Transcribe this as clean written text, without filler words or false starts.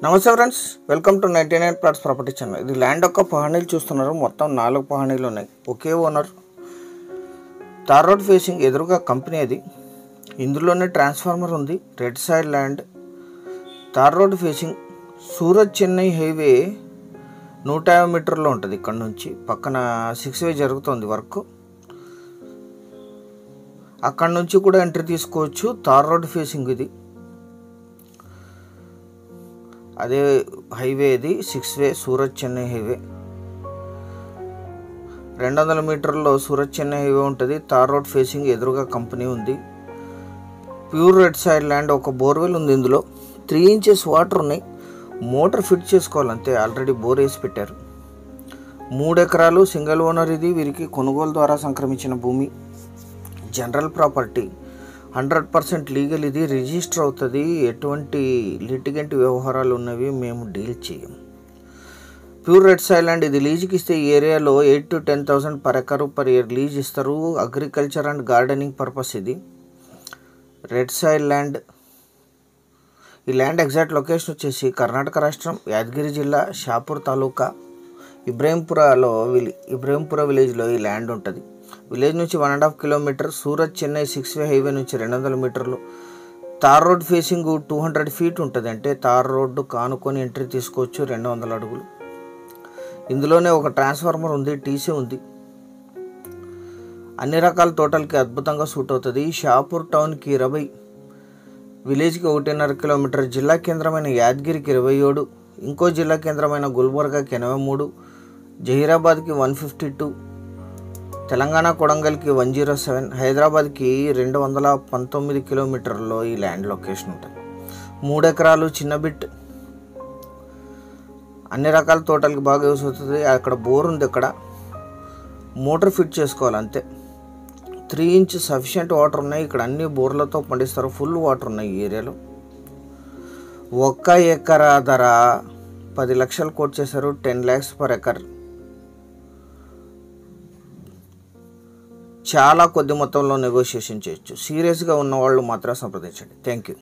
నమస్తే friends, welcome to 99 plots property channel. ఇది land యొక్క పహానీలు చూస్తున్నారు. మొత్తం 4 పహానీలు ఉన్నాయి. ఒకే ఓనర్. తార్ రోడ్ ఫేసింగ్ ఎదురుగా కంపెనీ అది. ఇందులోనే ట్రాన్స్ఫార్మర్ ఉంది. Red side land. తార్ road facing Surat Chennai highway 150 మీటర్లో ఉంటుంది. ఇక్కడ నుంచి పక్కన 6 వే జరుగుతుంది వర్క్. అక్కడ నుంచి కూడా ఎంట్రీ తీసుకోవచ్చు. తార్ రోడ్ ఫేసింగ్ ఇది. అదే హైవే ఇది 6 వే సూరత్ చెన్నై హైవే. 200 మీటర్లో సూరత్ చెన్నై హైవే ఉంటుంది. తార్ రోడ్ ఫేసింగ్ ఎదురుగా కంపెనీ ఉంది. Pure red side land. ఒక బోర్వెల్ ఉంది. ఇందులో 3 ఇంచెస్ వాటర్ ఉన్నాయి. మోటార్ ఫిట్ చేసుకోవాలంతే. ఆల్రెడీ బోర్ వేసి పెట్టారు. 3 ఎకరాలు సింగిల్ ఓనర్. ఇది వీరికి కొనుగోలు ద్వారా సంక్రమించిన భూమి. General property. 100% లీగల్. ఇది రిజిస్టర్ అవుతుంది. ఎటువంటి లిటిగెంట్ వ్యవహారాలు ఉన్నవి మేము డీల్ చేయం. Pure red side land. ఇది లీజుకి ఇస్తే ఈ ఏరియాలో 8,000 to 10,000 per acre per year lease ఇస్తారు. అగ్రికల్చర్ అండ్ గార్డెనింగ్ పర్పస్ ఇది. Red side land. ఈ ల్యాండ్ ఎగ్జాక్ట్ లొకేషన్ వచ్చేసి కర్ణాటక రాష్ట్రం, యాదగిరి జిల్లా, షాపూర్ తాలూకా, ఇబ్రహీంపుర విలేజ్లో ఈ ల్యాండ్ ఉంటుంది. విలేజ్ నుంచి 1.5 kilometre. Surat Chennai 6 way highway నుంచి 200 మీటర్లు. తార్ రోడ్ ఫేసింగ్ 200 ఫీట్ ఉంటుంది. అంటే తార్ రోడ్డు కానుకొని ఎంట్రీ తీసుకోవచ్చు. 200 అడుగులు. ఇందులోనే ఒక ట్రాన్స్ఫార్మర్ ఉంది. టీసీ ఉంది. అన్ని రకాల తోటలకి అద్భుతంగా సూట్ అవుతుంది. షాపూర్ టౌన్కి 20, విలేజ్కి 1.5 కిలోమీటర్. జిల్లా కేంద్రమైన యాదగిరికి 27, ఇంకో జిల్లా కేంద్రమైన గుల్బర్గాకి 83, జహీరాబాద్కి 152, తెలంగాణ కొడంగల్కి 107, హైదరాబాద్కి 219 కిలోమీటర్లో ఈ ల్యాండ్ లొకేషన్ ఉంటుంది. 3 ఎకరాలు చిన్న బిట్. అన్ని రకాల తోటలకి బాగా యూస్ అవుతుంది. అక్కడ బోర్ ఉంది. అక్కడ మోటార్ ఫిట్ చేసుకోవాలి అంతే. 3 ఇంచ్ సఫిషియెంట్ వాటర్ ఉన్నాయి. ఇక్కడ అన్ని బోర్లతో పండిస్తారు. ఫుల్ వాటర్ ఉన్నాయి ఈ ఏరియాలో. 1 ఎకరా ధర 10 లక్షలు కోట్ చేశారు. 10 lakhs పర్ ఎకర్. చాలా కొద్ది మొత్తంలో నెగోషియేషన్ చేయొచ్చు. సీరియస్గా ఉన్న వాళ్ళు మాత్రం సంప్రదించండి. Thank you.